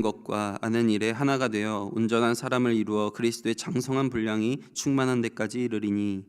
것과 아는 일에 하나가 되어 온전한 사람을 이루어 그리스도의 장성한 분량이 충만한 데까지 이르리니.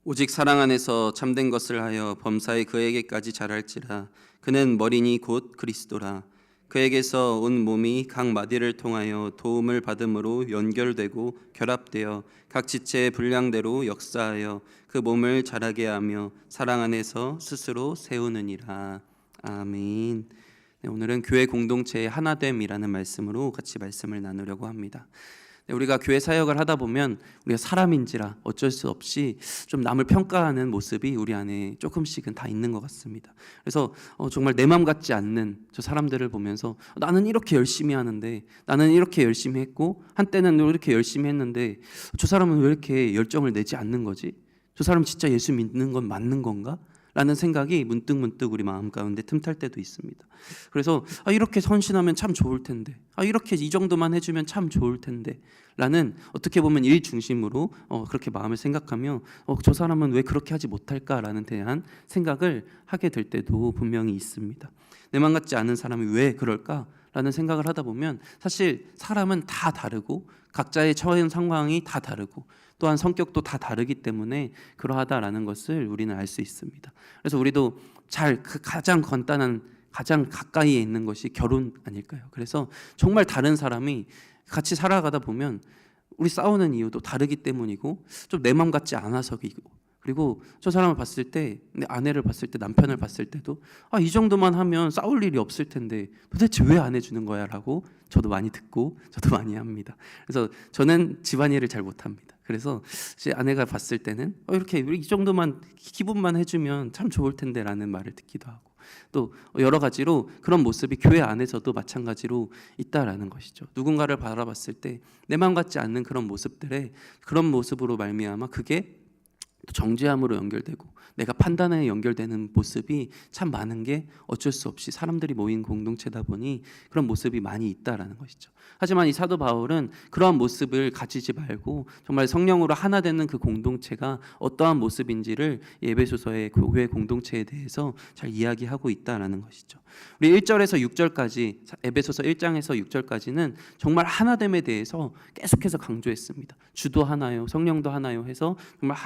오직 사랑 안에서 참된 것을 하여 범사에 그에게까지 자랄지라. 그는 머리니 곧 그리스도라. 그에게서 온 몸이 각 마디를 통하여 도움을 받음으로 연결되고 결합되어 각 지체의 분량대로 역사하여 그 몸을 자라게 하며 사랑 안에서 스스로 세우느니라. 아멘. 네, 오늘은 교회 공동체의 하나됨이라는 말씀으로 같이 말씀을 나누려고 합니다. 우리가 교회 사역을 하다 보면 우리가 사람인지라 어쩔 수 없이 좀 남을 평가하는 모습이 우리 안에 조금씩은 다 있는 것 같습니다. 그래서 정말 내 맘 같지 않는 저 사람들을 보면서 나는 이렇게 열심히 하는데, 나는 이렇게 열심히 했고 한때는 이렇게 열심히 했는데 저 사람은 왜 이렇게 열정을 내지 않는 거지? 저 사람 진짜 예수 믿는 건 맞는 건가? 라는 생각이 문득문득 우리 마음 가운데 틈탈 때도 있습니다. 그래서 이렇게 헌신하면 참 좋을 텐데, 이렇게 이 정도만 해주면 참 좋을 텐데 라는, 어떻게 보면 일 중심으로 그렇게 마음을 생각하며 저 사람은 왜 그렇게 하지 못할까라는 대한 생각을 하게 될 때도 분명히 있습니다. 내 맘 같지 않은 사람이 왜 그럴까? 라는 생각을 하다 보면 사실 사람은 다 다르고 각자의 처한 상황이 다 다르고 또한 성격도 다 다르기 때문에 그러하다라는 것을 우리는 알 수 있습니다. 그래서 우리도 가장 간단한, 가장 가까이에 있는 것이 결혼 아닐까요? 그래서 정말 다른 사람이 같이 살아가다 보면 우리 싸우는 이유도 다르기 때문이고 좀 내 맘 같지 않아서이고, 그리고 저 사람을 봤을 때, 내 아내를 봤을 때, 남편을 봤을 때도 이 정도만 하면 싸울 일이 없을 텐데 도대체 왜 안 해주는 거야? 라고 저도 많이 듣고 저도 많이 합니다. 그래서 저는 집안일을 잘 못합니다. 그래서 제 아내가 봤을 때는 이렇게 이 정도만 기분만 해주면 참 좋을 텐데 라는 말을 듣기도 하고, 또 여러 가지로 그런 모습이 교회 안에서도 마찬가지로 있다라는 것이죠. 누군가를 바라봤을 때 내 맘 같지 않는 그런 모습들에, 그런 모습으로 말미암아 그게 또 정죄함으로 연결되고 내가 판단에 연결되는 모습이 참 많은 게 어쩔 수 없이 사람들이 모인 공동체다 보니 그런 모습이 많이 있다라는 것이죠. 하지만 이 사도 바울은 그러한 모습을 가지지 말고 정말 성령으로 하나 되는 그 공동체가 어떠한 모습인지를 에베소서의 교회 공동체에 대해서 잘 이야기하고 있다라는 것이죠. 우리 1절에서 6절까지, 에베소서 1장에서 6절까지는 정말 하나됨에 대해서 계속해서 강조했습니다. 주도 하나요, 성령도 하나요 해서 정말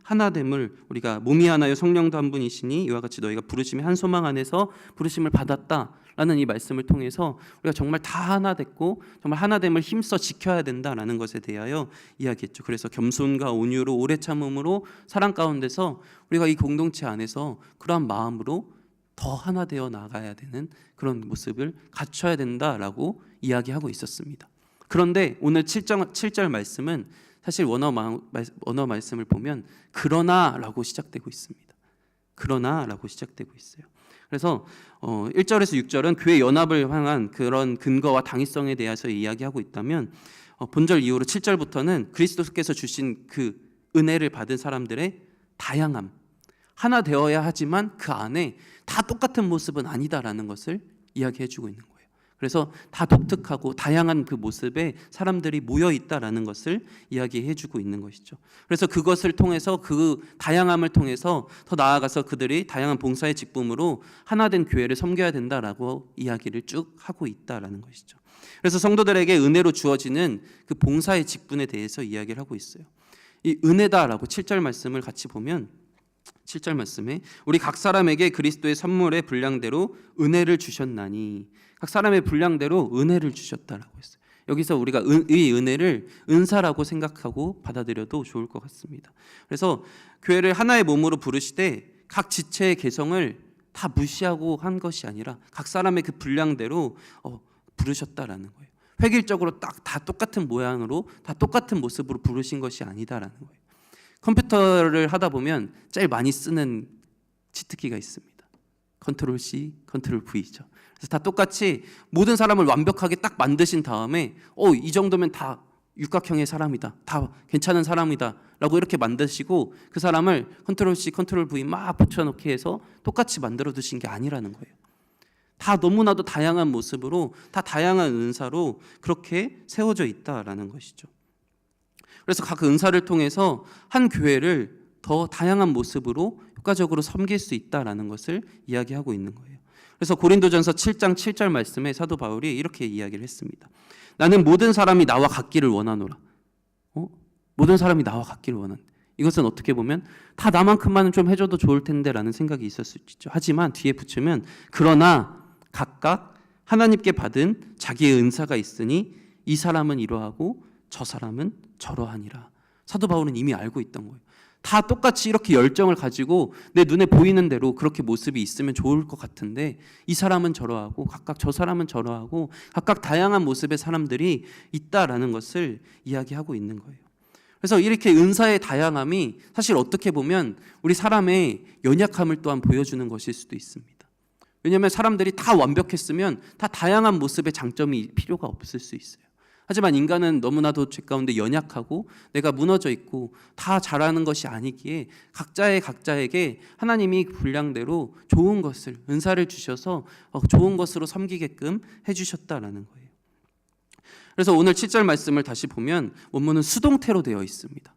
하나됨을, 우리가 몸이 하나요 성령도 한 분이시니 이와 같이 너희가 부르심이 한 소망 안에서 부르심을 받았다라는 이 말씀을 통해서 우리가 정말 다 하나 됐고 정말 하나됨을 힘써 지켜야 된다라는 것에 대하여 이야기했죠. 그래서 겸손과 온유로 오래 참음으로 사랑 가운데서 우리가 이 공동체 안에서 그러한 마음으로 더 하나 되어 나가야 되는 그런 모습을 갖춰야 된다라고 이야기하고 있었습니다. 그런데 오늘 7절 말씀은 사실 원어 말씀을 보면 그러나라고 시작되고 있습니다. 그러나라고 시작되고 있어요. 그래서 1절에서 6절은 교회 연합을 향한 그런 근거와 당위성에 대해서 이야기하고 있다면, 본절 이후로 7절부터는 그리스도께서 주신 그 은혜를 받은 사람들의 다양함, 하나 되어야 하지만 그 안에 다 똑같은 모습은 아니다라는 것을 이야기해주고 있는 거예요. 그래서 다 독특하고 다양한 그 모습에 사람들이 모여 있다라는 것을 이야기해주고 있는 것이죠. 그래서 그것을 통해서, 그 다양함을 통해서 더 나아가서 그들이 다양한 봉사의 직분으로 하나된 교회를 섬겨야 된다라고 이야기를 쭉 하고 있다라는 것이죠. 그래서 성도들에게 은혜로 주어지는 그 봉사의 직분에 대해서 이야기를 하고 있어요. 이 은혜다라고 7절 말씀을 같이 보면, 7절 말씀에 우리 각 사람에게 그리스도의 선물의 분량대로 은혜를 주셨나니, 각 사람의 분량대로 은혜를 주셨다라고 했어요. 여기서 우리가 이 은혜를 은사라고 생각하고 받아들여도 좋을 것 같습니다. 그래서 교회를 하나의 몸으로 부르시되 각 지체의 개성을 다 무시하고 한 것이 아니라 각 사람의 그 분량대로 부르셨다라는 거예요. 획일적으로 딱 다 똑같은 모양으로 다 똑같은 모습으로 부르신 것이 아니다라는 거예요. 컴퓨터를 하다 보면 제일 많이 쓰는 치트키가 있습니다. 컨트롤 C, 컨트롤 V죠. 그래서 다 똑같이 모든 사람을 완벽하게 딱 만드신 다음에 이 정도면 다 육각형의 사람이다, 다 괜찮은 사람이다 라고 이렇게 만드시고 그 사람을 컨트롤 C, 컨트롤 V 막 붙여넣기 해서 똑같이 만들어 두신 게 아니라는 거예요. 다 너무나도 다양한 모습으로, 다 다양한 은사로 그렇게 세워져 있다라는 것이죠. 그래서 각 은사를 통해서 한 교회를 더 다양한 모습으로 효과적으로 섬길 수 있다라는 것을 이야기하고 있는 거예요. 그래서 고린도전서 7장 7절 말씀에 사도 바울이 이렇게 이야기를 했습니다. 나는 모든 사람이 나와 같기를 원하노라. 모든 사람이 나와 같기를 원한다. 이것은 어떻게 보면 다 나만큼만은 좀 해줘도 좋을 텐데라는 생각이 있을 수 있죠. 하지만 뒤에 붙이면 그러나 각각 하나님께 받은 자기의 은사가 있으니 이 사람은 이러하고 저 사람은 저러하니라. 사도 바울은 이미 알고 있던 거예요. 다 똑같이 이렇게 열정을 가지고 내 눈에 보이는 대로 그렇게 모습이 있으면 좋을 것 같은데 이 사람은 저러하고 각각 저 사람은 저러하고 각각 다양한 모습의 사람들이 있다라는 것을 이야기하고 있는 거예요. 그래서 이렇게 은사의 다양함이 사실 어떻게 보면 우리 사람의 연약함을 또한 보여주는 것일 수도 있습니다. 왜냐하면 사람들이 다 완벽했으면 다 다양한 모습의 장점이 필요가 없을 수 있어요. 하지만 인간은 너무나도 죄 가운데 연약하고 내가 무너져 있고 다 잘하는 것이 아니기에 각자에게 하나님이 분량대로 좋은 것을 은사를 주셔서 좋은 것으로 섬기게끔 해주셨다라는 거예요. 그래서 오늘 7절 말씀을 다시 보면 원문은 수동태로 되어 있습니다.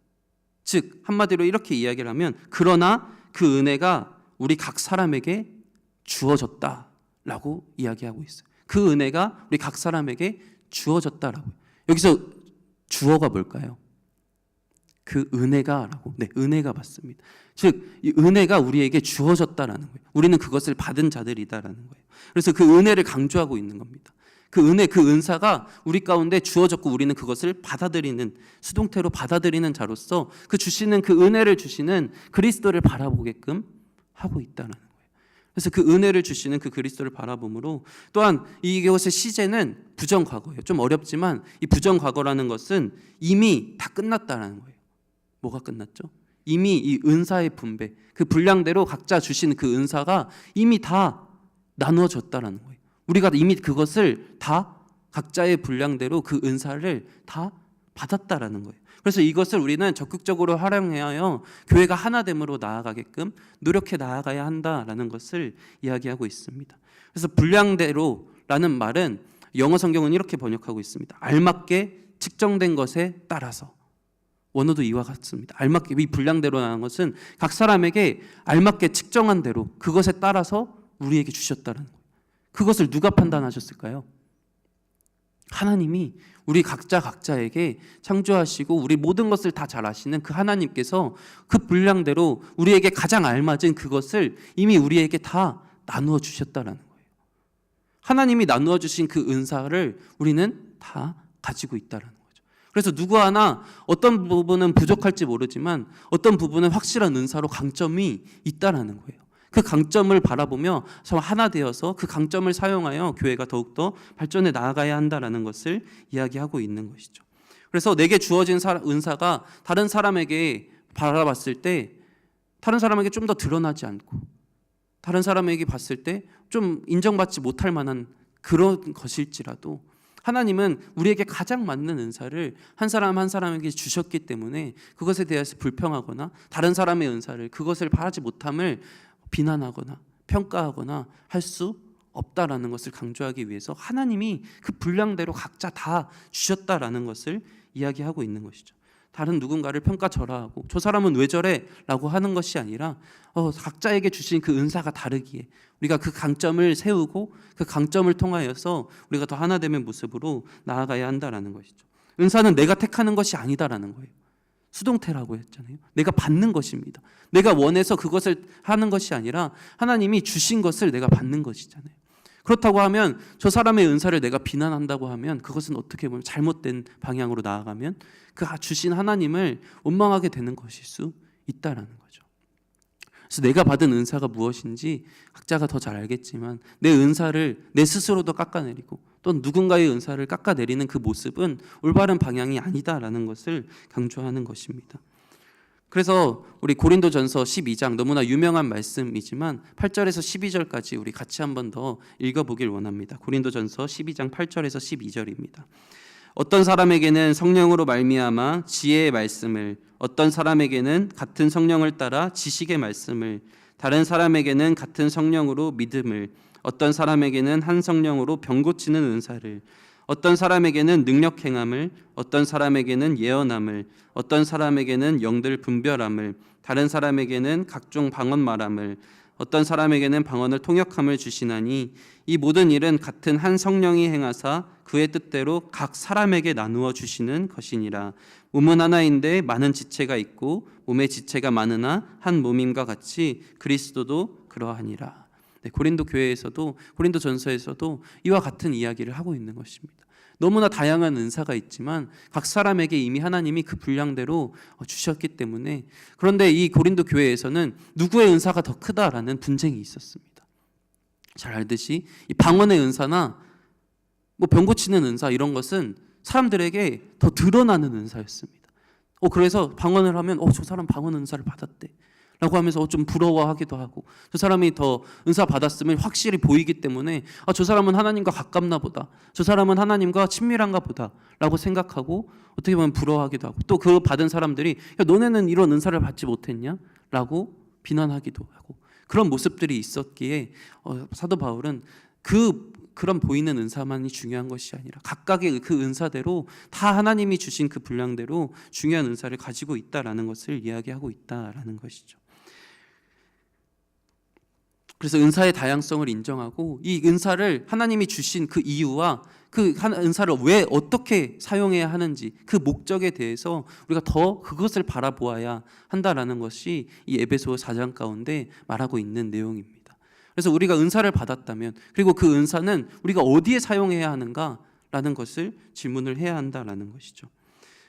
즉 한마디로 이렇게 이야기를 하면 그러나 그 은혜가 우리 각 사람에게 주어졌다라고 이야기하고 있어요. 그 은혜가 우리 각 사람에게 주어졌다라고. 여기서 주어가 뭘까요? 그 은혜가라고. 네, 은혜가 맞습니다. 즉 이 은혜가 우리에게 주어졌다라는 거예요. 우리는 그것을 받은 자들이다라는 거예요. 그래서 그 은혜를 강조하고 있는 겁니다. 그 은혜, 그 은사가 우리 가운데 주어졌고 우리는 그것을 받아들이는 수동태로 받아들이는 자로서 그 주시는 그 은혜를 주시는 그리스도를 바라보게끔 하고 있다는 거예요. 그래서 그 은혜를 주시는 그 그리스도를 바라봄으로 또한 이것의 시제는 부정과거예요. 좀 어렵지만 이 부정과거라는 것은 이미 다 끝났다는 거예요. 뭐가 끝났죠? 이미 이 은사의 분배, 그 분량대로 각자 주신 그 은사가 이미 다 나누어졌다는 거예요. 우리가 이미 그것을 다 각자의 분량대로 그 은사를 다 받았다라는 거예요. 그래서 이것을 우리는 적극적으로 활용하여 교회가 하나됨으로 나아가게끔 노력해 나아가야 한다라는 것을 이야기하고 있습니다. 그래서 분량대로라는 말은 영어 성경은 이렇게 번역하고 있습니다. 알맞게 측정된 것에 따라서. 원어도 이와 같습니다. 알맞게, 이 분량대로라는 것은 각 사람에게 알맞게 측정한 대로 그것에 따라서 우리에게 주셨다는 거예요. 그것을 누가 판단하셨을까요? 하나님이 우리 각자에게 창조하시고 우리 모든 것을 다 잘 아시는 그 하나님께서 그 분량대로 우리에게 가장 알맞은 그것을 이미 우리에게 다 나누어 주셨다라는 거예요. 하나님이 나누어 주신 그 은사를 우리는 다 가지고 있다라는 거죠. 그래서 누구 하나 어떤 부분은 부족할지 모르지만 어떤 부분은 확실한 은사로 강점이 있다라는 거예요. 그 강점을 바라보며 하나 되어서 그 강점을 사용하여 교회가 더욱더 발전해 나아가야 한다는 것을 이야기하고 있는 것이죠. 그래서 내게 주어진 은사가 다른 사람에게 바라봤을 때 다른 사람에게 좀 더 드러나지 않고 다른 사람에게 봤을 때 좀 인정받지 못할 만한 그런 것일지라도 하나님은 우리에게 가장 맞는 은사를 한 사람 한 사람에게 주셨기 때문에 그것에 대해서 불평하거나 다른 사람의 은사를 그것을 바라지 못함을 비난하거나 평가하거나 할 수 없다라는 것을 강조하기 위해서 하나님이 그 분량대로 각자 다 주셨다라는 것을 이야기하고 있는 것이죠. 다른 누군가를 평가절하하고 저 사람은 왜 저래? 라고 하는 것이 아니라 각자에게 주신 그 은사가 다르기에 우리가 그 강점을 세우고 그 강점을 통하여서 우리가 더 하나됨의 모습으로 나아가야 한다라는 것이죠. 은사는 내가 택하는 것이 아니다라는 거예요. 수동태라고 했잖아요. 내가 받는 것입니다. 내가 원해서 그것을 하는 것이 아니라 하나님이 주신 것을 내가 받는 것이잖아요. 그렇다고 하면 저 사람의 은사를 내가 비난한다고 하면 그것은 어떻게 보면 잘못된 방향으로 나아가면 그 주신 하나님을 원망하게 되는 것일 수 있다라는 거죠. 그래서 내가 받은 은사가 무엇인지 각자가 더 잘 알겠지만 내 은사를 내 스스로도 깎아내리고 또 누군가의 은사를 깎아내리는 그 모습은 올바른 방향이 아니다라는 것을 강조하는 것입니다. 그래서 우리 고린도전서 12장 너무나 유명한 말씀이지만 8절에서 12절까지 우리 같이 한번 더 읽어보길 원합니다. 고린도전서 12장 8절에서 12절입니다. 어떤 사람에게는 성령으로 말미암아 지혜의 말씀을, 어떤 사람에게는 같은 성령을 따라 지식의 말씀을, 다른 사람에게는 같은 성령으로 믿음을, 어떤 사람에게는 한 성령으로 병 고치는 은사를, 어떤 사람에게는 능력 행함을, 어떤 사람에게는 예언함을, 어떤 사람에게는 영들 분별함을, 다른 사람에게는 각종 방언 말함을, 어떤 사람에게는 방언을 통역함을 주시나니 이 모든 일은 같은 한 성령이 행하사 그의 뜻대로 각 사람에게 나누어 주시는 것이니라. 몸은 하나인데 많은 지체가 있고 몸의 지체가 많으나 한 몸임과 같이 그리스도도 그러하니라. 네, 고린도 교회에서도, 고린도 전서에서도 이와 같은 이야기를 하고 있는 것입니다. 너무나 다양한 은사가 있지만 각 사람에게 이미 하나님이 그 분량대로 주셨기 때문에, 그런데 이 고린도 교회에서는 누구의 은사가 더 크다라는 분쟁이 있었습니다. 잘 알듯이 이 방언의 은사나 병 고치는 은사, 이런 것은 사람들에게 더 드러나는 은사였습니다. 그래서 방언을 하면 저 사람 방언 은사를 받았대 라고 하면서 좀 부러워하기도 하고, 저 사람이 더 은사 받았으면 확실히 보이기 때문에 저 사람은 하나님과 가깝나 보다, 저 사람은 하나님과 친밀한가 보다 라고 생각하고 어떻게 보면 부러워하기도 하고, 또 그 받은 사람들이 너네는 이런 은사를 받지 못했냐? 라고 비난하기도 하고, 그런 모습들이 있었기에 사도 바울은 그런 보이는 은사만이 중요한 것이 아니라 각각의 그 은사대로 다 하나님이 주신 그 분량대로 중요한 은사를 가지고 있다라는 것을 이야기하고 있다라는 것이죠. 그래서 은사의 다양성을 인정하고 이 은사를 하나님이 주신 그 이유와 그 은사를 왜 어떻게 사용해야 하는지 그 목적에 대해서 우리가 더 그것을 바라보아야 한다라는 것이 이 에베소 4장 가운데 말하고 있는 내용입니다. 그래서 우리가 은사를 받았다면, 그리고 그 은사는 우리가 어디에 사용해야 하는가라는 것을 질문을 해야 한다라는 것이죠.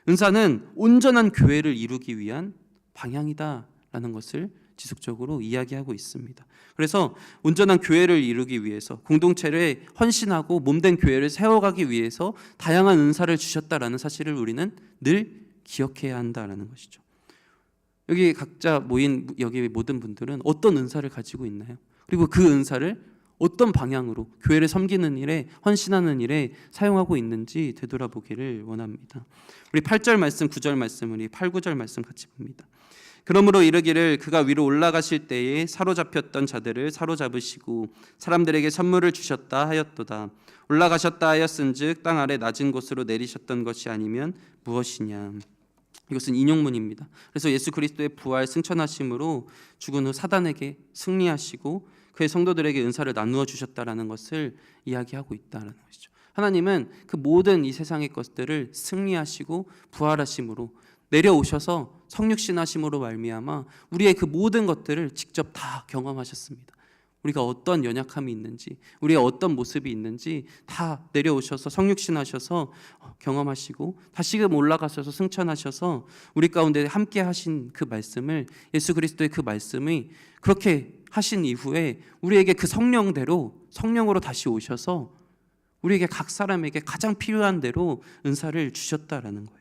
은사는 온전한 교회를 이루기 위한 방향이다라는 것을 지속적으로 이야기하고 있습니다. 그래서 온전한 교회를 이루기 위해서, 공동체를 헌신하고 몸된 교회를 세워가기 위해서 다양한 은사를 주셨다라는 사실을 우리는 늘 기억해야 한다라는 것이죠. 여기 각자 모인 여기 모든 분들은 어떤 은사를 가지고 있나요? 그리고 그 은사를 어떤 방향으로 교회를 섬기는 일에, 헌신하는 일에 사용하고 있는지 되돌아보기를 원합니다. 우리 8절 말씀, 9절 말씀, 우리 8, 9절 말씀 같이 봅니다. 그러므로 이르기를 그가 위로 올라가실 때에 사로잡혔던 자들을 사로잡으시고 사람들에게 선물을 주셨다 하였도다. 올라가셨다 하였은즉 땅 아래 낮은 곳으로 내리셨던 것이 아니면 무엇이냐. 이것은 인용문입니다. 그래서 예수 그리스도의 부활 승천하심으로 죽은 후 사단에게 승리하시고 그의 성도들에게 은사를 나누어 주셨다라는 것을 이야기하고 있다라는 것이죠. 하나님은 그 모든 이 세상의 것들을 승리하시고 부활하심으로 내려오셔서 성육신하심으로 말미암아 우리의 그 모든 것들을 직접 다 경험하셨습니다. 우리가 어떤 연약함이 있는지, 우리의 어떤 모습이 있는지 다 내려오셔서 성육신하셔서 경험하시고 다시금 올라가셔서 승천하셔서 우리 가운데 함께 하신 그 말씀을, 예수 그리스도의 그 말씀이 그렇게 하신 이후에 우리에게 그 성령으로 다시 오셔서 우리에게 각 사람에게 가장 필요한 대로 은사를 주셨다라는 거예요.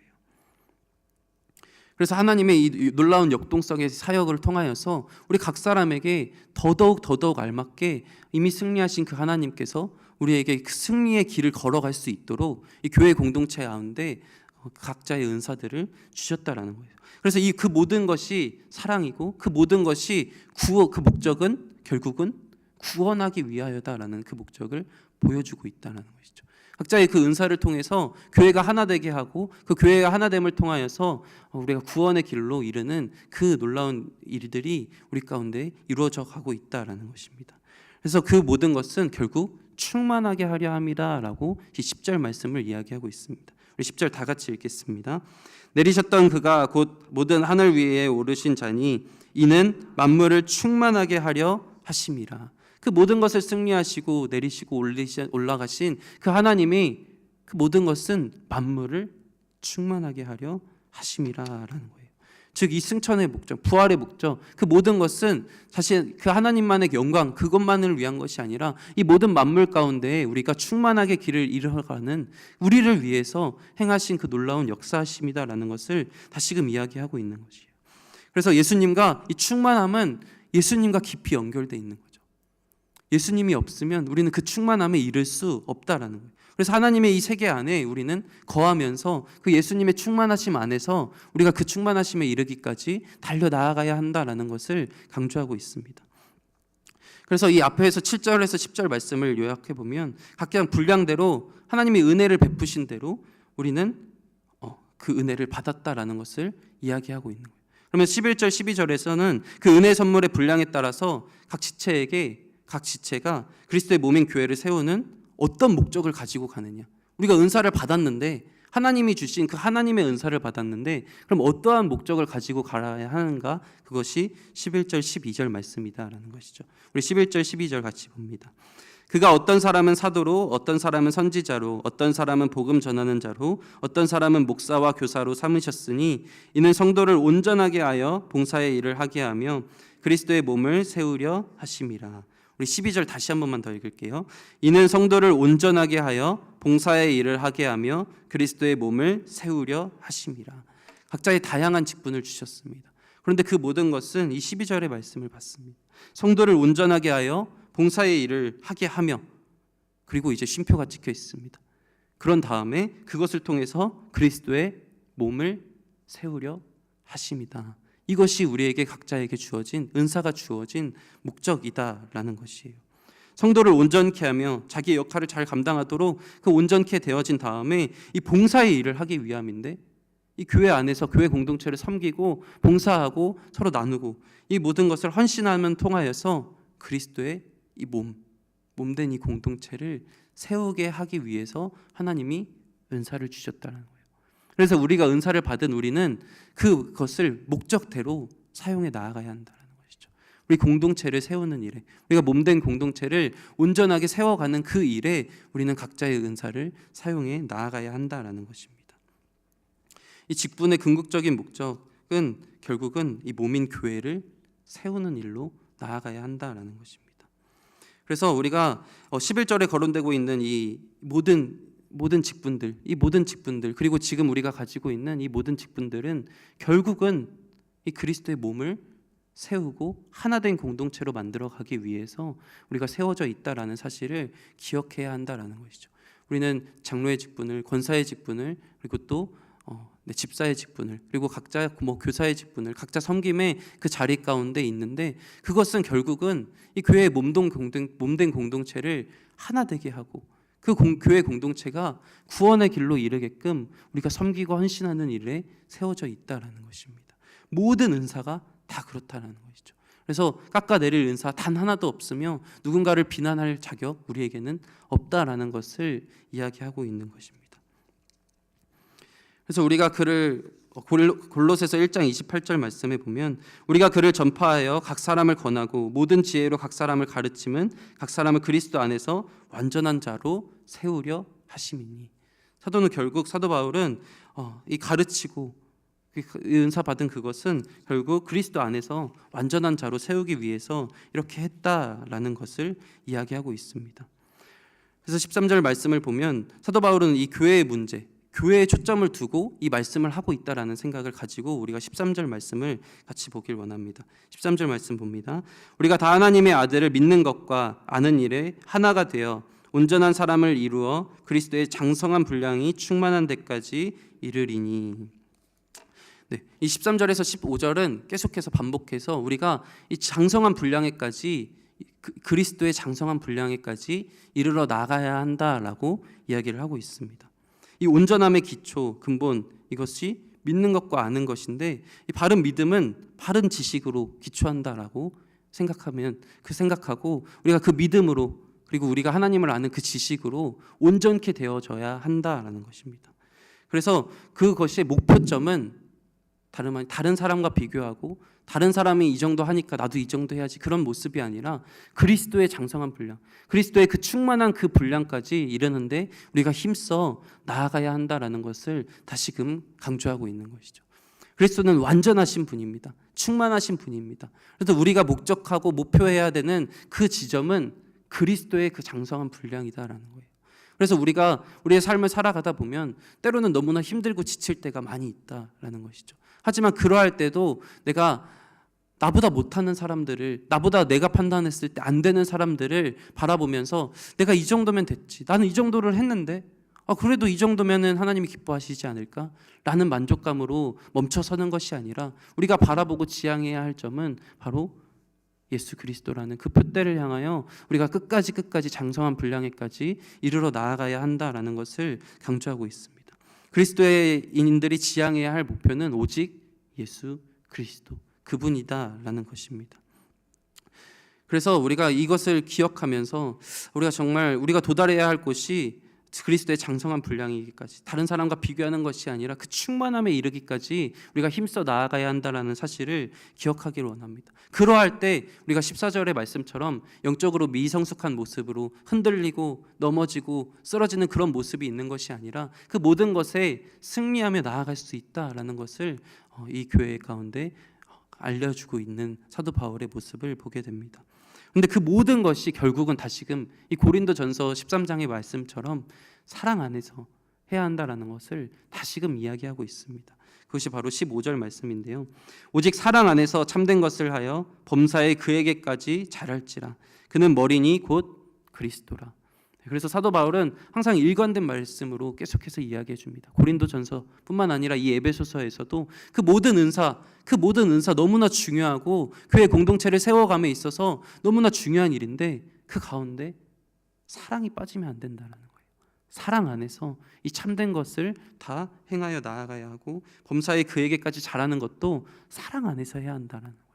그래서 하나님의 이 놀라운 역동성의 사역을 통하여서 우리 각 사람에게 더더욱 알맞게 이미 승리하신 그 하나님께서 우리에게 그 승리의 길을 걸어갈 수 있도록 이 교회 공동체 가운데 각자의 은사들을 주셨다라는 거예요. 그래서 그 모든 것이 사랑이고 그 모든 것이 그 목적은 결국은 구원하기 위하여다라는 그 목적을 보여주고 있다는 것이죠. 각자의 그 은사를 통해서 교회가 하나 되게 하고 그 교회가 하나됨을 통하여서 우리가 구원의 길로 이르는 그 놀라운 일들이 우리 가운데 이루어져 가고 있다라는 것입니다. 그래서 그 모든 것은 결국 충만하게 하려 함이다라고 10절 말씀을 이야기하고 있습니다. 우리 10절 다 같이 읽겠습니다. 내리셨던 그가 곧 모든 하늘 위에 오르신 자니 이는 만물을 충만하게 하려 하심이라. 그 모든 것을 승리하시고 내리시고 올라가신 그 하나님이 그 모든 것은 만물을 충만하게 하려 하심이라라는 거예요. 즉 이 승천의 목적, 부활의 목적, 그 모든 것은 사실 그 하나님만의 영광, 그것만을 위한 것이 아니라 이 모든 만물 가운데 우리가 충만하게 길을 이뤄가는 우리를 위해서 행하신 그 놀라운 역사하심이다라는 것을 다시금 이야기하고 있는 것이에요. 그래서 예수님과 이 충만함은 예수님과 깊이 연결되어 있는 거예요. 예수님이 없으면 우리는 그 충만함에 이를 수 없다라는 거예요. 그래서 하나님의 이 세계 안에 우리는 거하면서 그 예수님의 충만하심 안에서 우리가 그 충만하심에 이르기까지 달려 나아가야 한다라는 것을 강조하고 있습니다. 그래서 이 앞에서 7절에서 10절 말씀을 요약해 보면 각각 분량대로 하나님이 은혜를 베푸신 대로 우리는 그 은혜를 받았다라는 것을 이야기하고 있는 거예요. 그러면 11절, 12절에서는 그 은혜 선물의 분량에 따라서 각 지체가 그리스도의 몸인 교회를 세우는 어떤 목적을 가지고 가느냐. 우리가 은사를 받았는데 하나님이 주신 그 하나님의 은사를 받았는데 그럼 어떠한 목적을 가지고 가야 하는가? 그것이 11절, 12절 말씀이다라는 것이죠. 우리 11절, 12절 같이 봅니다. 그가 어떤 사람은 사도로, 어떤 사람은 선지자로, 어떤 사람은 복음 전하는 자로, 어떤 사람은 목사와 교사로 삼으셨으니 이는 성도를 온전하게 하여 봉사의 일을 하게 하며 그리스도의 몸을 세우려 하심이라. 우리 12절 다시 한 번만 더 읽을게요. 이는 성도를 온전하게 하여 봉사의 일을 하게 하며 그리스도의 몸을 세우려 하심이라. 각자의 다양한 직분을 주셨습니다. 그런데 그 모든 것은 이 12절의 말씀을 받습니다. 성도를 온전하게 하여 봉사의 일을 하게 하며, 그리고 이제 쉼표가 찍혀 있습니다. 그런 다음에 그것을 통해서 그리스도의 몸을 세우려 하심이다. 이것이 우리에게 각자에게 주어진, 은사가 주어진 목적이다라는 것이에요. 성도를 온전케 하며 자기의 역할을 잘 감당하도록 그 온전케 되어진 다음에 이 봉사의 일을 하기 위함인데, 이 교회 안에서 교회 공동체를 섬기고 봉사하고 서로 나누고 이 모든 것을 헌신하면 통하여서 그리스도의 이 몸된 이 공동체를 세우게 하기 위해서 하나님이 은사를 주셨다는 거예요. 그래서 우리가 은사를 받은 우리는 그것을 목적대로 사용해 나아가야 한다는 것이죠. 우리 공동체를 세우는 일에, 우리가 몸된 공동체를 온전하게 세워가는 그 일에 우리는 각자의 은사를 사용해 나아가야 한다는 것입니다. 이 직분의 궁극적인 목적은 결국은 이 몸인 교회를 세우는 일로 나아가야 한다는 것입니다. 그래서 우리가 11절에 거론되고 있는 이 모든 직분들, 그리고 지금 우리가 가지고 있는 이 모든 직분들은 결국은 이 그리스도의 몸을 세우고 하나된 공동체로 만들어가기 위해서 우리가 세워져 있다라는 사실을 기억해야 한다라는 것이죠. 우리는 장로의 직분을, 권사의 직분을, 그리고 또 집사의 직분을, 그리고 각자 교사의 직분을 각자 섬김의 그 자리 가운데 있는데, 그것은 결국은 이 교회의 몸된 공동체를 하나 되게 하고 그 교회 공동체가 구원의 길로 이르게끔 우리가 섬기고 헌신하는 일에 세워져 있다라는 것입니다. 모든 은사가 다 그렇다라는 것이죠. 그래서 깎아내릴 은사 단 하나도 없으며 누군가를 비난할 자격 우리에게는 없다라는 것을 이야기하고 있는 것입니다. 그래서 우리가 그를 골로새서 1장 28절 말씀에 보면 우리가 그를 전파하여 각 사람을 권하고 모든 지혜로 각 사람을 가르침은 각 사람을 그리스도 안에서 완전한 자로 세우려 하심이니. 사도 바울은 이 가르치고 은사 받은 그것은 결국 그리스도 안에서 완전한 자로 세우기 위해서 이렇게 했다라는 것을 이야기하고 있습니다. 그래서 13절 말씀을 보면 사도 바울은 이 교회의 문제, 교회에 초점을 두고 이 말씀을 하고 있다라는 생각을 가지고 우리가 13절 말씀을 같이 보길 원합니다. 13절 말씀 봅니다. 우리가 다 하나님의 아들을 믿는 것과 아는 일에 하나가 되어 온전한 사람을 이루어 그리스도의 장성한 분량이 충만한 데까지 이르리니. 네, 이 13절에서 15절은 계속해서 반복해서 우리가 이 장성한 분량에까지, 그리스도의 장성한 분량에까지 이르러 나가야 한다라고 이야기를 하고 있습니다. 이 온전함의 기초, 근본, 이것이 믿는 것과 아는 것인데, 이 바른 믿음은 바른 지식으로 기초한다라고 생각하고 우리가 그 믿음으로, 그리고 우리가 하나님을 아는 그 지식으로 온전케 되어져야 한다라는 것입니다. 그래서 그것의 목표점은 다른 사람과 비교하고 다른 사람이 이 정도 하니까 나도 이 정도 해야지, 그런 모습이 아니라 그리스도의 장성한 분량, 그리스도의 그 충만한 그 분량까지 이르는데 우리가 힘써 나아가야 한다라는 것을 다시금 강조하고 있는 것이죠. 그리스도는 완전하신 분입니다. 충만하신 분입니다. 그래서 우리가 목적하고 목표해야 되는 그 지점은 그리스도의 그 장성한 분량이다라는 거예요. 그래서 우리가 우리의 삶을 살아가다 보면 때로는 너무나 힘들고 지칠 때가 많이 있다라는 것이죠. 하지만 그러할 때도 내가 나보다 못하는 사람들을, 나보다 내가 판단했을 때 안 되는 사람들을 바라보면서 내가 이 정도면 됐지, 나는 이 정도를 했는데 그래도 이 정도면은 하나님이 기뻐하시지 않을까? 라는 만족감으로 멈춰서는 것이 아니라 우리가 바라보고 지향해야 할 점은 바로 예수 그리스도라는 그 표대를 향하여 우리가 끝까지 장성한 분량에까지 이르러 나아가야 한다라는 것을 강조하고 있습니다. 그리스도의 인들이 지향해야 할 목표는 오직 예수 그리스도, 그분이다라는 것입니다. 그래서 우리가 이것을 기억하면서 우리가 도달해야 할 곳이 그리스도의 장성한 분량이기까지, 다른 사람과 비교하는 것이 아니라 그 충만함에 이르기까지 우리가 힘써 나아가야 한다는 사실을 기억하기를 원합니다. 그러할 때 우리가 14절의 말씀처럼 영적으로 미성숙한 모습으로 흔들리고 넘어지고 쓰러지는 그런 모습이 있는 것이 아니라 그 모든 것에 승리하며 나아갈 수 있다라는 것을 이 교회 가운데 알려주고 있는 사도 바울의 모습을 보게 됩니다. 근데 그 모든 것이 결국은 다시금 이 고린도전서 13장의 말씀처럼 사랑 안에서 해야 한다라는 것을 다시금 이야기하고 있습니다. 그것이 바로 15절 말씀인데요. 오직 사랑 안에서 참된 것을 하여 범사에 그에게까지 자랄지라. 그는 머리니 곧 그리스도라. 그래서 사도 바울은 항상 일관된 말씀으로 계속해서 이야기해 줍니다. 고린도전서뿐만 아니라 이 에베소서에서도 그 모든 은사 너무나 중요하고 교회 공동체를 세워감에 있어서 너무나 중요한 일인데 그 가운데 사랑이 빠지면 안 된다는 거예요. 사랑 안에서 이 참된 것을 다 행하여 나아가야 하고 범사에 그에게까지 자라는 것도 사랑 안에서 해야 한다는 거예요.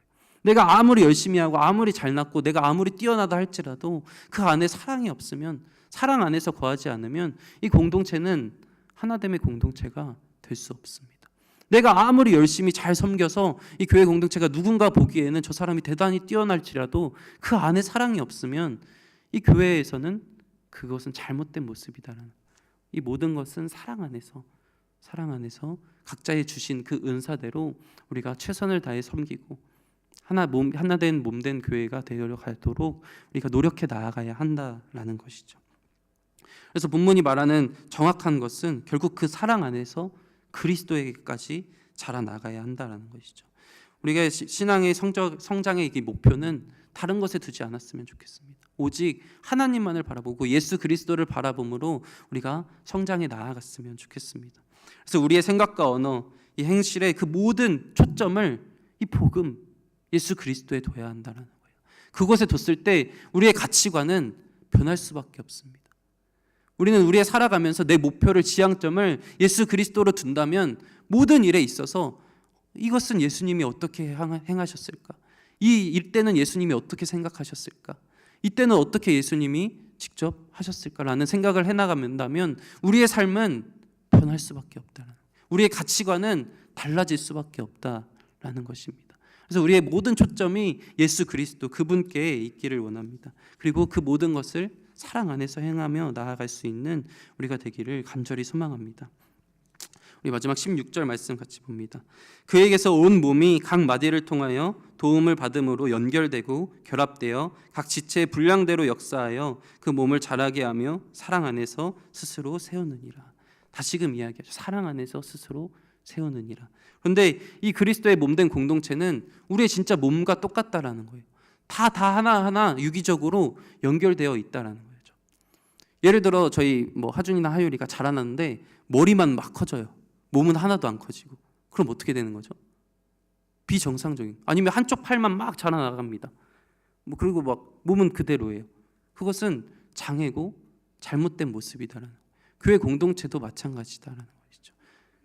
내가 아무리 열심히 하고 아무리 잘났고 내가 아무리 뛰어나다 할지라도 그 안에 사랑이 없으면, 사랑 안에서 거하지 않으면 이 공동체는 하나됨의 공동체가 될 수 없습니다. 내가 아무리 열심히 잘 섬겨서 이 교회 공동체가 누군가 보기에는 저 사람이 대단히 뛰어날지라도 그 안에 사랑이 없으면 이 교회에서는 그것은 잘못된 모습이다라는, 이 모든 것은 사랑 안에서 각자의 주신 그 은사대로 우리가 최선을 다해 섬기고 하나된 몸된 교회가 되려 가도록 우리가 노력해 나아가야 한다라는 것이죠. 그래서 본문이 말하는 정확한 것은 결국 그 사랑 안에서 그리스도에게까지 자라나가야 한다라는 것이죠. 우리가 신앙의 성장의 이 목표는 다른 것에 두지 않았으면 좋겠습니다. 오직 하나님만을 바라보고 예수 그리스도를 바라봄으로 우리가 성장해 나아갔으면 좋겠습니다. 그래서 우리의 생각과 언어, 이 행실의 그 모든 초점을 이 복음, 예수 그리스도에 둬야 한다는 거예요. 그곳에 뒀을 때 우리의 가치관은 변할 수밖에 없습니다. 우리는 우리의 살아가면서 내 목표를, 지향점을 예수 그리스도로 둔다면 모든 일에 있어서 이것은 예수님이 어떻게 행하셨을까? 이 일때는 예수님이 어떻게 생각하셨을까? 이때는 어떻게 예수님이 직접 하셨을까라는 생각을 해나간다면 우리의 삶은 변할 수밖에 없다는, 우리의 가치관은 달라질 수밖에 없다라는 것입니다. 그래서 우리의 모든 초점이 예수 그리스도 그분께 있기를 원합니다. 그리고 그 모든 것을 사랑 안에서 행하며 나아갈 수 있는 우리가 되기를 간절히 소망합니다. 우리 마지막 16절 말씀 같이 봅니다. 그에게서 온 몸이 각 마디를 통하여 도움을 받음으로 연결되고 결합되어 각 지체의 분량대로 역사하여 그 몸을 자라게 하며 사랑 안에서 스스로 세우느니라. 다시금 이야기하죠. 사랑 안에서 스스로 세우느니라. 그런데 이 그리스도의 몸된 공동체는 우리의 진짜 몸과 똑같다라는 거예요. 다 하나하나 유기적으로 연결되어 있다라는 거죠. 예를 들어 저희 하준이나 하율이가 자라났는데 머리만 막 커져요. 몸은 하나도 안 커지고. 그럼 어떻게 되는 거죠? 비정상적인. 아니면 한쪽 팔만 막 자라나갑니다. 그리고 몸은 그대로예요. 그것은 장애고 잘못된 모습이다라는 거예요. 교회 공동체도 마찬가지다라는 것이죠.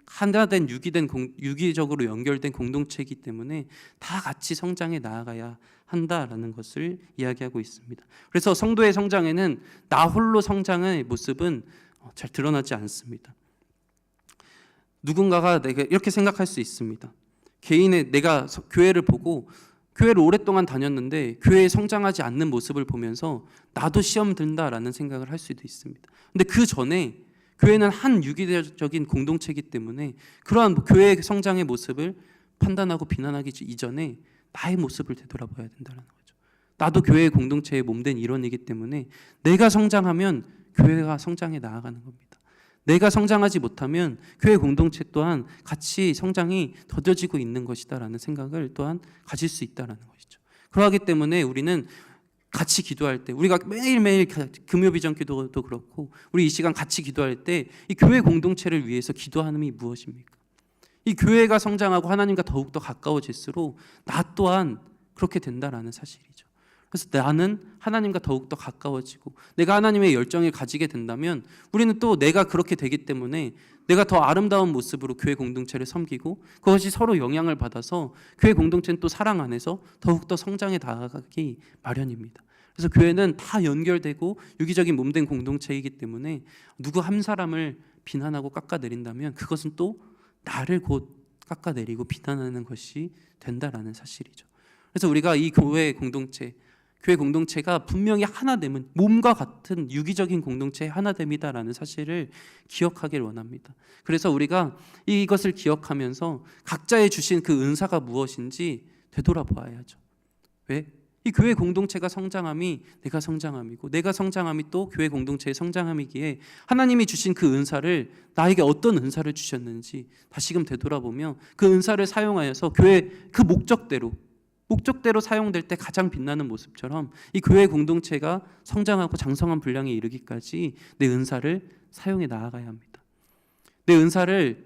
하나된 유기적으로 연결된 공동체이기 때문에 다 같이 성장해 나아가야 한다라는 것을 이야기하고 있습니다. 그래서 성도의 성장에는 나 홀로 성장의 모습은 잘 드러나지 않습니다. 누군가가 내가 이렇게 생각할 수 있습니다. 내가 교회를 보고 교회를 오랫동안 다녔는데 교회에 성장하지 않는 모습을 보면서 나도 시험 든다라는 생각을 할 수도 있습니다. 근데 그 전에 교회는 한 유기적인 공동체이기 때문에 그러한 교회의 성장의 모습을 판단하고 비난하기 이전에 나의 모습을 되돌아봐야 된다는 거죠. 나도 교회의 공동체의 몸된 일원이기 때문에 내가 성장하면 교회가 성장해 나아가는 겁니다. 내가 성장하지 못하면 교회 공동체 또한 같이 성장이 더뎌지고 있는 것이다라는 생각을 또한 가질 수 있다라는 것이죠. 그러하기 때문에 우리는 같이 기도할 때, 우리가 매일매일 금요비전 기도도 그렇고 우리 이 시간 같이 기도할 때 이 교회 공동체를 위해서 기도하는 이 무엇입니까? 이 교회가 성장하고 하나님과 더욱더 가까워질수록 나 또한 그렇게 된다라는 사실이죠. 그래서 나는 하나님과 더욱더 가까워지고 내가 하나님의 열정을 가지게 된다면 우리는 또 내가 그렇게 되기 때문에 내가 더 아름다운 모습으로 교회 공동체를 섬기고 그것이 서로 영향을 받아서 교회 공동체는 또 사랑 안에서 더욱더 성장해 나아가기 마련입니다. 그래서 교회는 다 연결되고 유기적인 몸된 공동체이기 때문에 누구 한 사람을 비난하고 깎아내린다면 그것은 또 나를 곧 깎아내리고 비난하는 것이 된다라는 사실이죠. 그래서 우리가 이 교회 공동체가 분명히 하나됨은 몸과 같은 유기적인 공동체의 하나됨이다라는 사실을 기억하길 원합니다. 그래서 우리가 이것을 기억하면서 각자의 주신 그 은사가 무엇인지 되돌아보아야죠. 왜? 이 교회 공동체가 성장함이 내가 성장함이고 내가 성장함이 또 교회 공동체의 성장함이기에 하나님이 주신 그 은사를 나에게 어떤 은사를 주셨는지 다시금 되돌아보며 그 은사를 사용하여서 교회 그 목적대로 사용될 때 가장 빛나는 모습처럼 이 교회 공동체가 성장하고 장성한 분량에 이르기까지 내 은사를 사용해 나아가야 합니다. 내 은사를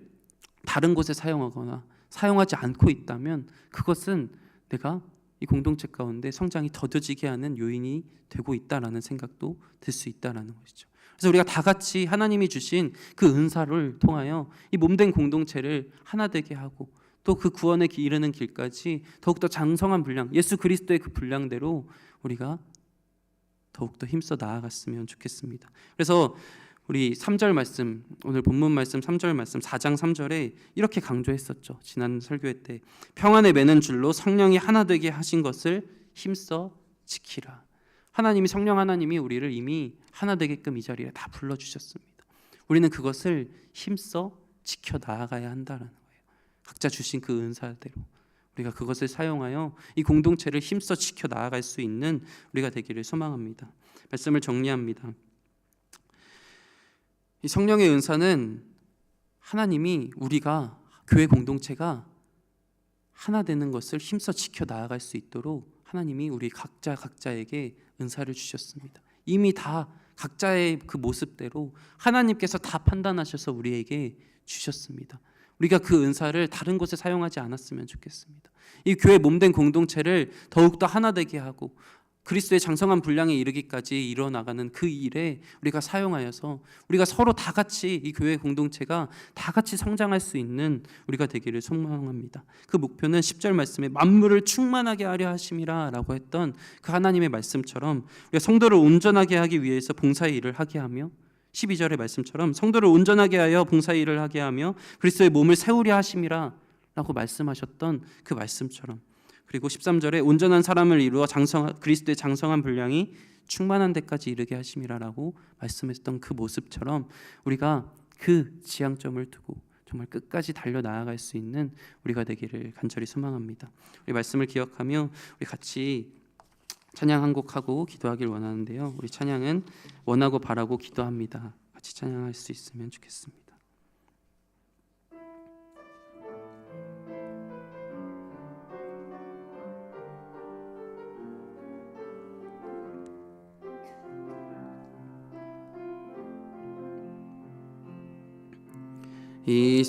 다른 곳에 사용하거나 사용하지 않고 있다면 그것은 내가 이 공동체 가운데 성장이 더뎌지게 하는 요인이 되고 있다라는 생각도 들 수 있다라는 것이죠. 그래서 우리가 다 같이 하나님이 주신 그 은사를 통하여 이 몸된 공동체를 하나 되게 하고 또 그 구원에 이르는 길까지 더욱더 장성한 분량, 예수 그리스도의 그 분량대로 우리가 더욱더 힘써 나아갔으면 좋겠습니다. 그래서 우리 3절 말씀, 오늘 본문 말씀 3절 말씀 4장 3절에 이렇게 강조했었죠. 지난 설교회 때 평안에 매는 줄로 성령이 하나 되게 하신 것을 힘써 지키라. 성령 하나님이 우리를 이미 하나 되게끔 이 자리에 다 불러주셨습니다. 우리는 그것을 힘써 지켜 나아가야 한다는 거예요. 각자 주신 그 은사대로 우리가 그것을 사용하여 이 공동체를 힘써 지켜 나아갈 수 있는 우리가 되기를 소망합니다. 말씀을 정리합니다. 이 성령의 은사는 하나님이 우리가 교회 공동체가 하나 되는 것을 힘써 지켜 나아갈 수 있도록 하나님이 우리 각자에게 은사를 주셨습니다. 이미 다 각자의 그 모습대로 하나님께서 다 판단하셔서 우리에게 주셨습니다. 우리가 그 은사를 다른 곳에 사용하지 않았으면 좋겠습니다. 이 교회 몸된 공동체를 더욱더 하나 되게 하고 그리스도의 장성한 분량에 이르기까지 이뤄나가는 그 일에 우리가 사용하여서 우리가 서로 다 같이 이 교회 공동체가 다 같이 성장할 수 있는 우리가 되기를 소망합니다. 그 목표는 10절 말씀에 만물을 충만하게 하려 하심이라 라고 했던 그 하나님의 말씀처럼 우리가 성도를 온전하게 하기 위해서 봉사의 일을 하게 하며 12절의 말씀처럼 성도를 온전하게 하여 봉사의 일을 하게 하며 그리스도의 몸을 세우려 하심이라 라고 말씀하셨던 그 말씀처럼 그리고 13절에 온전한 사람을 이루어 그리스도의 장성한 분량이 충만한 데까지 이르게 하심이라라고 말씀했던 그 모습처럼 우리가 그 지향점을 두고 정말 끝까지 달려 나아갈 수 있는 우리가 되기를 간절히 소망합니다. 우리 말씀을 기억하며 우리 같이 찬양 한 곡하고 기도하길 원하는데요. 우리 찬양은 원하고 바라고 기도합니다. 같이 찬양할 수 있으면 좋겠습니다. 이